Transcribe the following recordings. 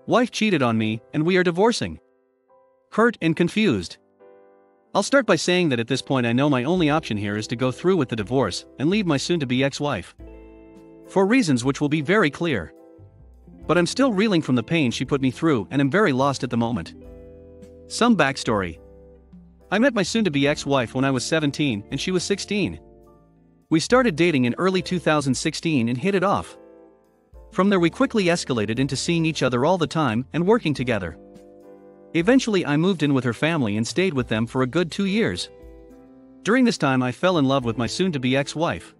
Wife cheated on me, and we are divorcing. Hurt and confused. I'll start by saying that at this point I know my only option here is to go through with the divorce and leave my soon-to-be ex-wife. For reasons which will be very clear. But I'm still reeling from the pain she put me through and am very lost at the moment. Some backstory. I met my soon-to-be ex-wife when I was 17 and she was 16. We started dating in early 2016 and hit it off. From there we quickly escalated into seeing each other all the time and working together. Eventually I moved in with her family and stayed with them for a good 2 years. During this time I fell in love with my soon-to-be ex-wife.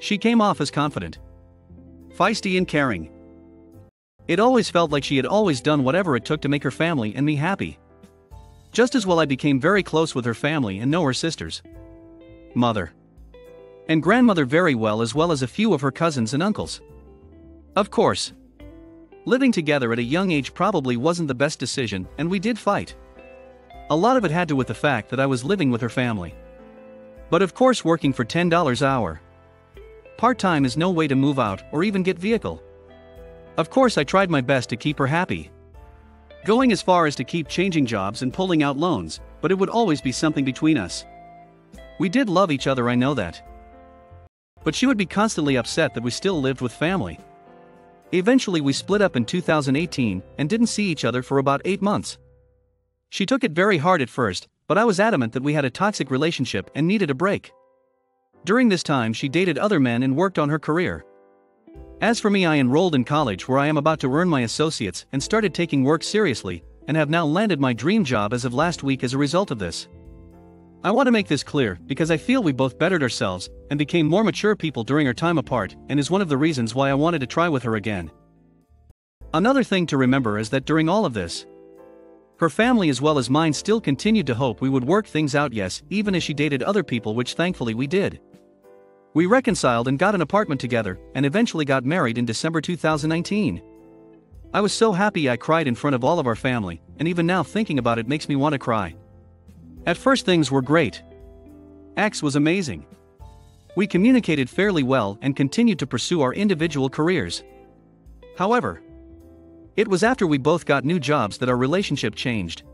She came off as confident, feisty and caring. It always felt like she had always done whatever it took to make her family and me happy. Just as well I became very close with her family and know her sisters, mother, and grandmother very well as a few of her cousins and uncles. Of course, living together at a young age probably wasn't the best decision and we did fight. A lot of it had to do with the fact that I was living with her family. But of course working for $10 an hour part-time is no way to move out or even get vehicle. Of course I tried my best to keep her happy. Going as far as to keep changing jobs and pulling out loans, but it would always be something between us. We did love each other, I know that. But she would be constantly upset that we still lived with family. Eventually we split up in 2018 and didn't see each other for about 8 months. She took it very hard at first, but I was adamant that we had a toxic relationship and needed a break. During this time she dated other men and worked on her career. As for me, I enrolled in college where I am about to earn my associates and started taking work seriously, and have now landed my dream job as of last week as a result of this. I want to make this clear because I feel we both bettered ourselves and became more mature people during our time apart, and is one of the reasons why I wanted to try with her again. Another thing to remember is that during all of this, her family as well as mine still continued to hope we would work things out, yes, even as she dated other people, which thankfully we did. We reconciled and got an apartment together, and eventually got married in December 2019. I was so happy I cried in front of all of our family, and even now thinking about it makes me want to cry. At first things were great. X was amazing. We communicated fairly well and continued to pursue our individual careers. However, it was after we both got new jobs that our relationship changed.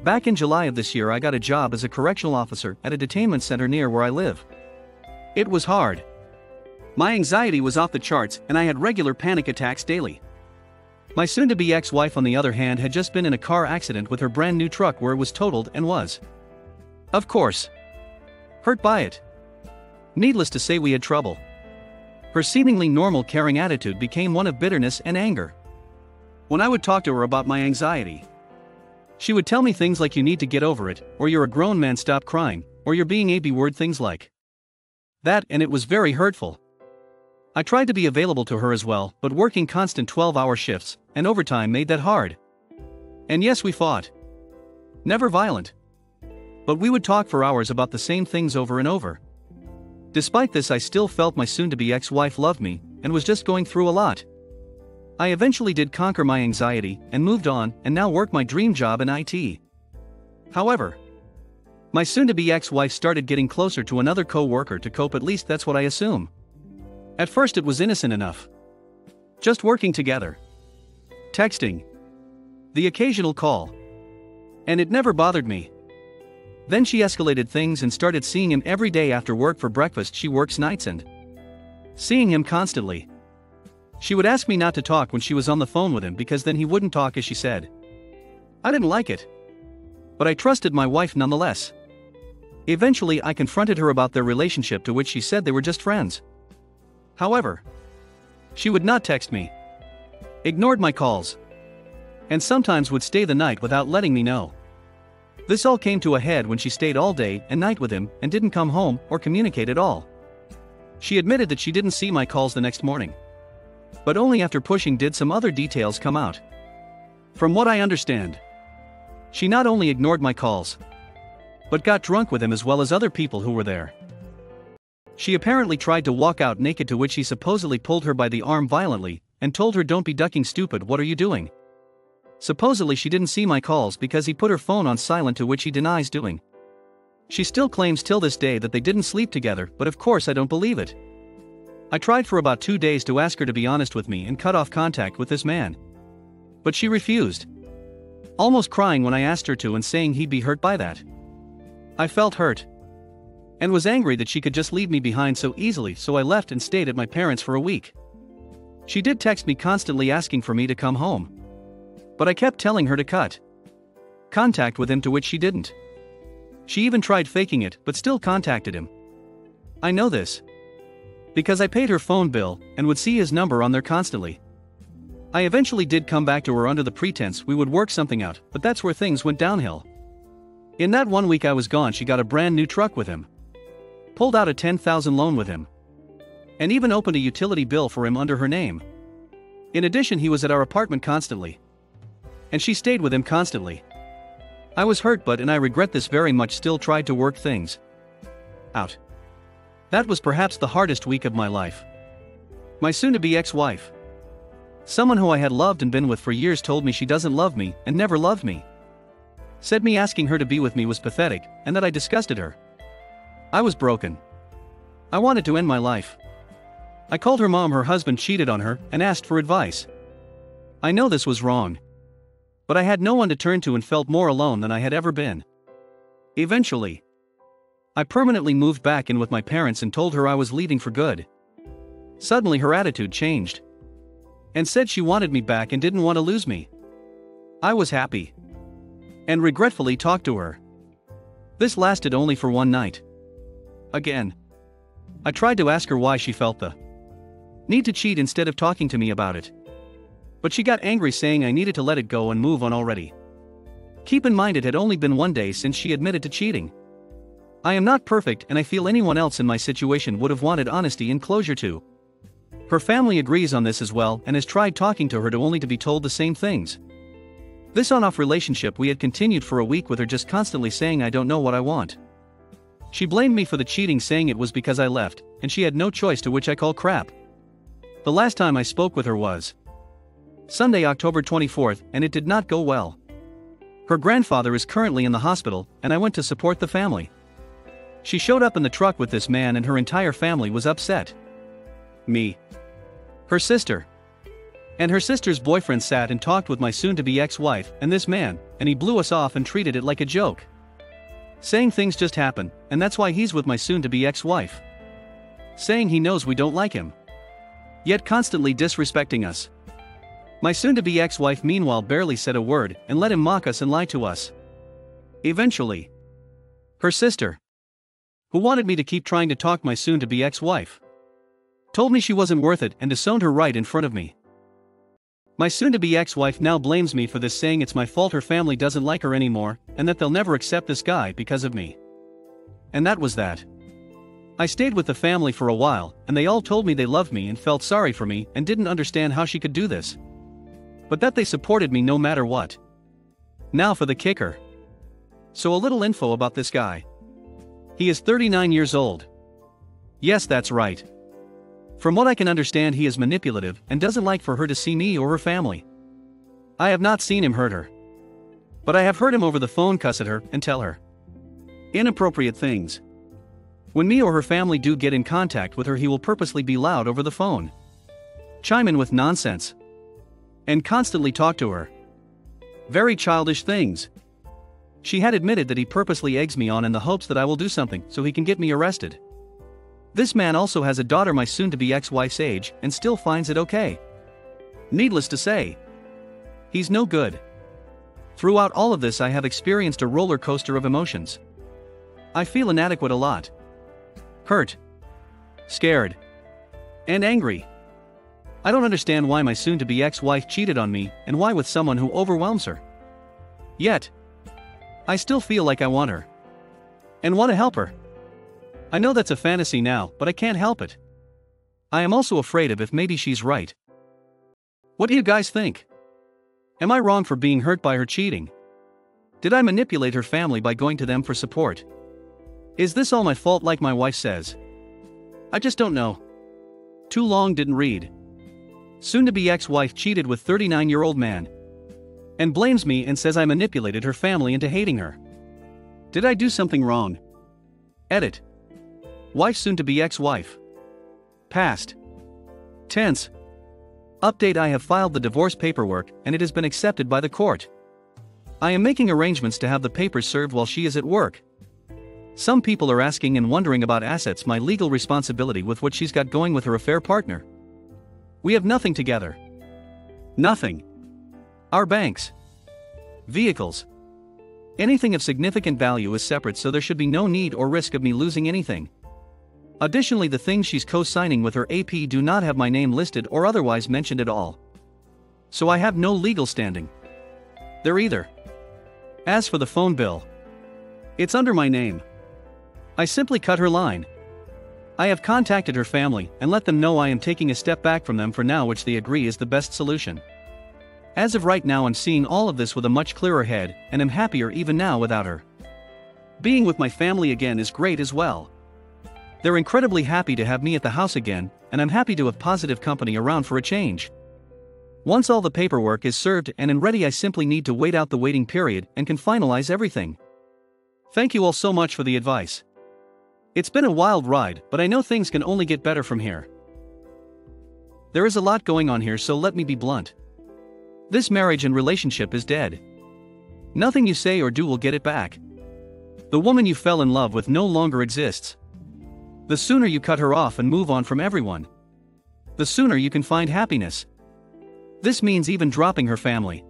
Back in July of this year I got a job as a correctional officer at a detainment center near where I live. It was hard. My anxiety was off the charts and I had regular panic attacks daily. My soon-to-be ex-wife on the other hand had just been in a car accident with her brand new truck where it was totaled and was, of course, hurt by it. Needless to say we had trouble. Her seemingly normal caring attitude became one of bitterness and anger. When I would talk to her about my anxiety, she would tell me things like, "You need to get over it," or "You're a grown man, stop crying," or "You're being a B-word," things like that, and it was very hurtful. I tried to be available to her as well, but working constant 12-hour shifts and overtime made that hard. And yes, we fought. Never violent. But we would talk for hours about the same things over and over. Despite this, I still felt my soon-to-be ex-wife loved me and was just going through a lot. I eventually did conquer my anxiety and moved on, and now work my dream job in IT. However, my soon-to-be ex-wife started getting closer to another co-worker to cope, at least that's what I assume. At first it was innocent enough. Just working together. Texting. The occasional call. And it never bothered me. Then she escalated things and started seeing him every day after work for breakfast. She works nights and seeing him constantly. She would ask me not to talk when she was on the phone with him because then he wouldn't talk, as she said. I didn't like it. But I trusted my wife nonetheless. Eventually I confronted her about their relationship, to which she said they were just friends. However, she would not text me, ignored my calls, and sometimes would stay the night without letting me know. This all came to a head when she stayed all day and night with him and didn't come home or communicate at all. She admitted that she didn't see my calls the next morning. But only after pushing did some other details come out. From what I understand, she not only ignored my calls, but got drunk with him as well as other people who were there. She apparently tried to walk out naked, to which he supposedly pulled her by the arm violently and told her, "Don't be ducking, stupid, what are you doing?" Supposedly she didn't see my calls because he put her phone on silent, to which he denies doing. She still claims till this day that they didn't sleep together, but of course I don't believe it. I tried for about 2 days to ask her to be honest with me and cut off contact with this man. But she refused, almost crying when I asked her to and saying he'd be hurt by that. I felt hurt and was angry that she could just leave me behind so easily, so I left and stayed at my parents' for a week. She did text me constantly asking for me to come home, but I kept telling her to cut contact with him, to which she didn't. She even tried faking it but still contacted him. I know this because I paid her phone bill and would see his number on there constantly. I eventually did come back to her under the pretense we would work something out, but that's where things went downhill. In that 1 week I was gone, she got a brand new truck with him, pulled out a $10,000 loan with him, and even opened a utility bill for him under her name. In addition, he was at our apartment constantly, and she stayed with him constantly. I was hurt, but, and I regret this very much, still tried to work things out. That was perhaps the hardest week of my life. My soon-to-be ex-wife, someone who I had loved and been with for years, told me she doesn't love me and never loved me. Said me asking her to be with me was pathetic and that I disgusted her. I was broken. I wanted to end my life. I called her mom. Her husband cheated on her and asked for advice. I know this was wrong, but I had no one to turn to and felt more alone than I had ever been. Eventually, I permanently moved back in with my parents and told her I was leaving for good. Suddenly her attitude changed and said she wanted me back and didn't want to lose me. I was happy and regretfully talked to her. This lasted only for one night. Again, I tried to ask her why she felt the need to cheat instead of talking to me about it, but she got angry, saying I needed to let it go and move on already. Keep in mind, it had only been 1 day since she admitted to cheating. I am not perfect, and I feel anyone else in my situation would have wanted honesty and closure too. Her family agrees on this as well and has tried talking to her to only to be told the same things. This on-off relationship we had continued for a week, with her just constantly saying I don't know what I want. She blamed me for the cheating, saying it was because I left and she had no choice, to which I call crap. The last time I spoke with her was Sunday, October 24th, and it did not go well. Her grandfather is currently in the hospital and I went to support the family. She showed up in the truck with this man and her entire family was upset. Me, her sister, and her sister's boyfriend sat and talked with my soon-to-be ex-wife and this man, and he blew us off and treated it like a joke, saying things just happen and that's why he's with my soon-to-be ex-wife, saying he knows we don't like him, yet constantly disrespecting us. My soon-to-be ex-wife meanwhile barely said a word and let him mock us and lie to us. Eventually, her sister, who wanted me to keep trying to talk my soon-to-be ex-wife, told me she wasn't worth it and disowned her right in front of me. My soon-to-be ex-wife now blames me for this, saying it's my fault her family doesn't like her anymore and that they'll never accept this guy because of me. And that was that. I stayed with the family for a while and they all told me they loved me and felt sorry for me and didn't understand how she could do this, but that they supported me no matter what. Now for the kicker. So a little info about this guy. He is 39 years old. Yes, that's right. From what I can understand, he is manipulative and doesn't like for her to see me or her family. I have not seen him hurt her, but I have heard him over the phone cuss at her and tell her inappropriate things. When me or her family do get in contact with her, he will purposely be loud over the phone, chime in with nonsense, and constantly talk to her very childish things. She had admitted that he purposely eggs me on in the hopes that I will do something so he can get me arrested. This man also has a daughter my soon-to-be ex-wife's age and still finds it okay. Needless to say, he's no good. Throughout all of this, I have experienced a roller coaster of emotions. I feel inadequate a lot. Hurt, scared, and angry. I don't understand why my soon-to-be ex-wife cheated on me and why with someone who overwhelms her. Yet, I still feel like I want her and want to help her. I know that's a fantasy now, but I can't help it. I am also afraid of if maybe she's right. What do you guys think? Am I wrong for being hurt by her cheating? Did I manipulate her family by going to them for support? Is this all my fault like my wife says? I just don't know. Too long, didn't read. Soon-to-be ex-wife cheated with 39-year-old man and blames me and says I manipulated her family into hating her. Did I do something wrong? Edit. Wife soon-to-be ex-wife. Past tense. Update: I have filed the divorce paperwork and it has been accepted by the court. I am making arrangements to have the papers served while she is at work. Some people are asking and wondering about assets, my legal responsibility with what she's got going with her affair partner. We have nothing together. Nothing. Our banks, vehicles, anything of significant value is separate, so there should be no need or risk of me losing anything. Additionally, the things she's co-signing with her AP do not have my name listed or otherwise mentioned at all. So I have no legal standing there either. As for the phone bill, it's under my name. I simply cut her line. I have contacted her family and let them know I am taking a step back from them for now, which they agree is the best solution. As of right now, I'm seeing all of this with a much clearer head and am happier even now without her. Being with my family again is great as well. They're incredibly happy to have me at the house again, and I'm happy to have positive company around for a change. Once all the paperwork is served and ready, I simply need to wait out the waiting period and can finalize everything. Thank you all so much for the advice. It's been a wild ride, but I know things can only get better from here. There is a lot going on here, so let me be blunt. This marriage and relationship is dead. Nothing you say or do will get it back. The woman you fell in love with no longer exists. The sooner you cut her off and move on from everyone, the sooner you can find happiness. This means even dropping her family.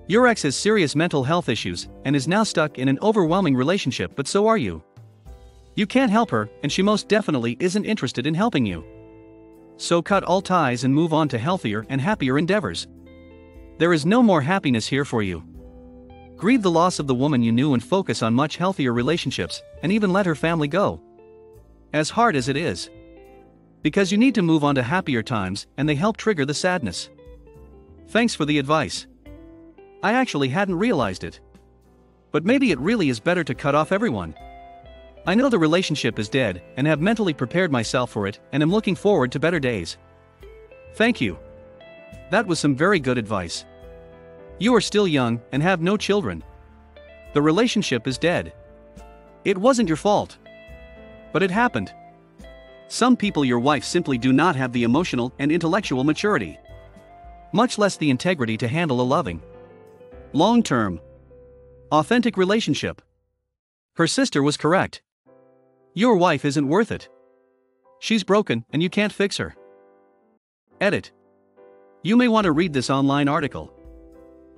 Your ex has serious mental health issues and is now stuck in an overwhelming relationship, but so are you. You can't help her, and she most definitely isn't interested in helping you. So cut all ties and move on to healthier and happier endeavors. There is no more happiness here for you. Grieve the loss of the woman you knew and focus on much healthier relationships, and even let her family go. As hard as it is. Because you need to move on to happier times, and they help trigger the sadness. Thanks for the advice. I actually hadn't realized it. But maybe it really is better to cut off everyone. I know the relationship is dead, and have mentally prepared myself for it, and am looking forward to better days. Thank you. That was some very good advice. You are still young and have no children. The relationship is dead. It wasn't your fault. But it happened. Some people, your wife, simply do not have the emotional and intellectual maturity, much less the integrity to handle a loving, long-term, authentic relationship. Her sister was correct. Your wife isn't worth it. She's broken and you can't fix her. Edit. You may want to read this online article.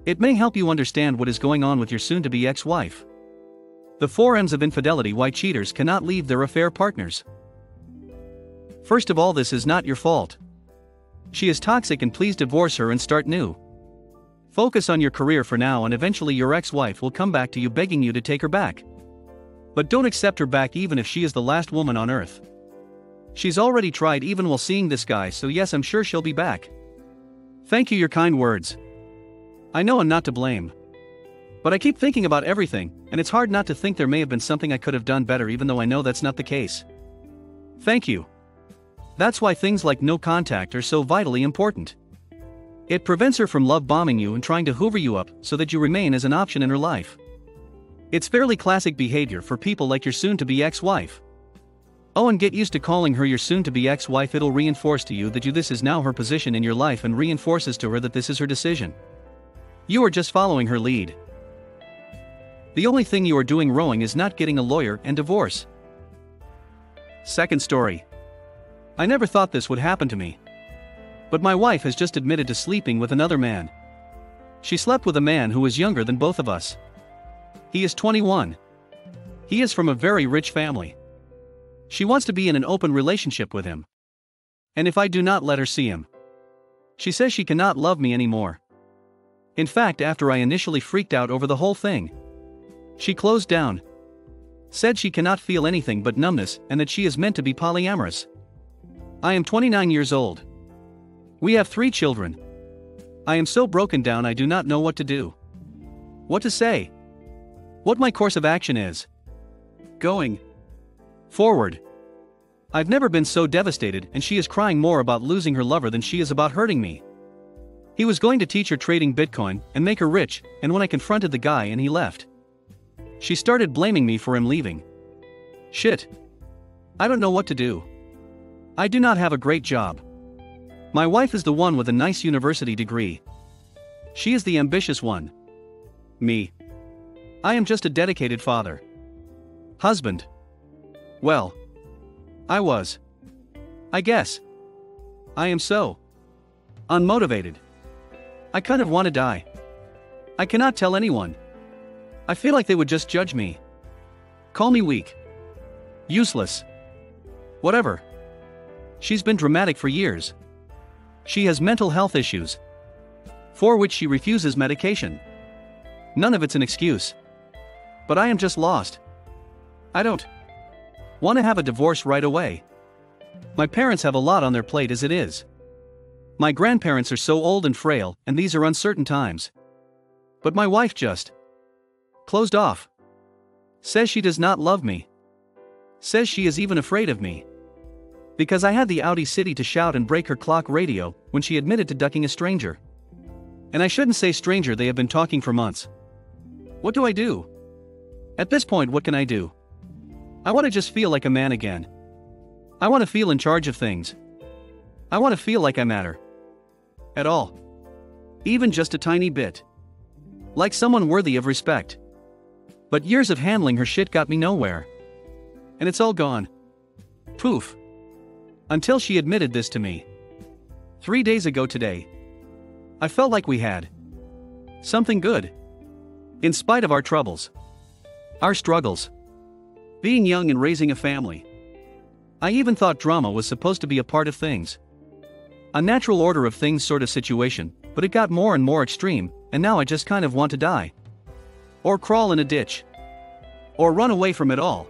It may help you understand what is going on with your soon-to-be ex-wife. The 4 M's of infidelity: why cheaters cannot leave their affair partners. First of all, this is not your fault. She is toxic and please divorce her and start new. Focus on your career for now, and eventually your ex-wife will come back to you begging you to take her back. But don't accept her back even if she is the last woman on earth. She's already tried even while seeing this guy, so yes, I'm sure she'll be back. Thank you, your kind words. I know I'm not to blame. But I keep thinking about everything, and it's hard not to think there may have been something I could have done better, even though I know that's not the case. Thank you. That's why things like no contact are so vitally important. It prevents her from love bombing you and trying to hoover you up so that you remain as an option in her life. It's fairly classic behavior for people like your soon-to-be ex-wife. Oh, and get used to calling her your soon-to-be ex-wife. It'll reinforce to you that this is now her position in your life, and reinforces to her that this is her decision. You are just following her lead. The only thing you are doing wrong is not getting a lawyer and divorce. Second story. I never thought this would happen to me. But my wife has just admitted to sleeping with another man. She slept with a man who is younger than both of us. He is 21. He is from a very rich family. She wants to be in an open relationship with him. And if I do not let her see him, she says she cannot love me anymore. In fact, after I initially freaked out over the whole thing, she closed down, said she cannot feel anything but numbness and that she is meant to be polyamorous. I am 29 years old. We have 3 children. I am so broken down I do not know what to do. What to say. What my course of action is. Going forward. I've never been so devastated, and she is crying more about losing her lover than she is about hurting me. He was going to teach her trading Bitcoin and make her rich, and when I confronted the guy and he left, she started blaming me for him leaving. Shit. I don't know what to do. I do not have a great job. My wife is the one with a nice university degree. She is the ambitious one. Me. I am just a dedicated father. Husband. Well. I was. I guess. I am so unmotivated. I kind of want to die. I cannot tell anyone. I feel like they would just judge me. Call me weak. Useless. Whatever. She's been dramatic for years. She has mental health issues, for which she refuses medication. None of it's an excuse. But I am just lost. I don't want to have a divorce right away. My parents have a lot on their plate as it is. My grandparents are so old and frail, and these are uncertain times. But my wife just closed off. Says she does not love me. Says she is even afraid of me. Because I had the Audi City to shout and break her clock radio when she admitted to ducking a stranger. And I shouldn't say stranger, they have been talking for months. What do I do? At this point, what can I do? I want to just feel like a man again. I want to feel in charge of things. I want to feel like I matter. At all. Even just a tiny bit. Like someone worthy of respect. But years of handling her shit got me nowhere. And it's all gone. Poof. Until she admitted this to me. 3 days ago today. I felt like we had something good. In spite of our troubles. Our struggles. Being young and raising a family. I even thought drama was supposed to be a part of things. A natural order of things sort of situation, but it got more and more extreme, and now I just kind of want to die. Or crawl in a ditch. Or run away from it all.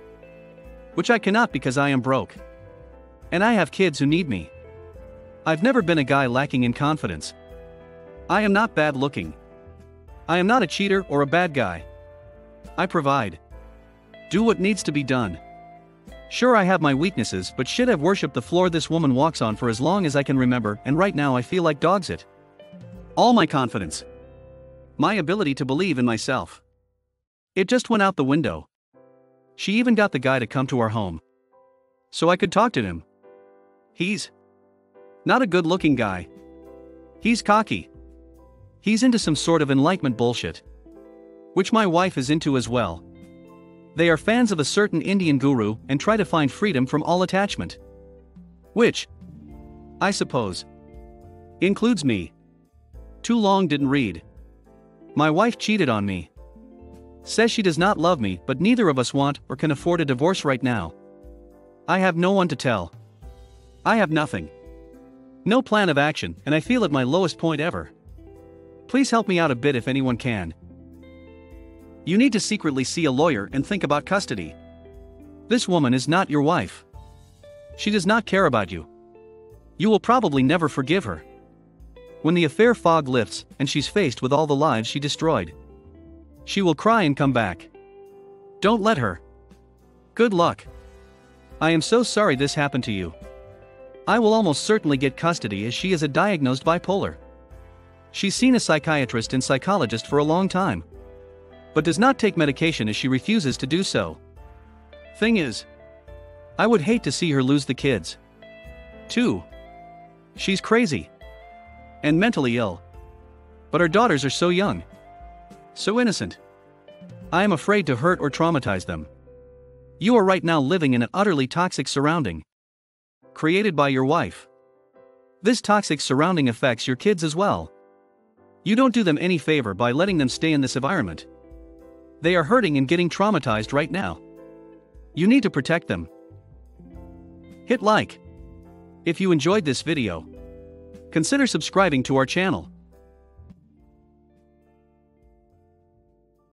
Which I cannot because I am broke. And I have kids who need me. I've never been a guy lacking in confidence. I am not bad looking. I am not a cheater or a bad guy. I provide. Do what needs to be done. Sure, I have my weaknesses, but shit, I've worshipped the floor this woman walks on for as long as I can remember, and right now I feel like dog's it. All my confidence. My ability to believe in myself. It just went out the window. She even got the guy to come to our home. So I could talk to him. He's not a good-looking guy. He's cocky. He's into some sort of enlightenment bullshit. Which my wife is into as well. They are fans of a certain Indian guru and try to find freedom from all attachment. Which, I suppose, includes me. Too long didn't read. My wife cheated on me. Says she does not love me, but neither of us want or can afford a divorce right now. I have no one to tell. I have nothing. No plan of action, and I feel at my lowest point ever. Please help me out a bit if anyone can. You need to secretly see a lawyer and think about custody. This woman is not your wife. She does not care about you. You will probably never forgive her. When the affair fog lifts and she's faced with all the lives she destroyed, she will cry and come back. Don't let her. Good luck. I am so sorry this happened to you. I will almost certainly get custody as she is a diagnosed bipolar. She's seen a psychiatrist and psychologist for a long time, but does not take medication as she refuses to do so. Thing is, I would hate to see her lose the kids. Too. She's crazy. And mentally ill. But our daughters are so young. So innocent. I am afraid to hurt or traumatize them. You are right now living in an utterly toxic surrounding. Created by your wife. This toxic surrounding affects your kids as well. You don't do them any favor by letting them stay in this environment. They are hurting and getting traumatized right now. You need to protect them. Hit like if you enjoyed this video. Consider subscribing to our channel.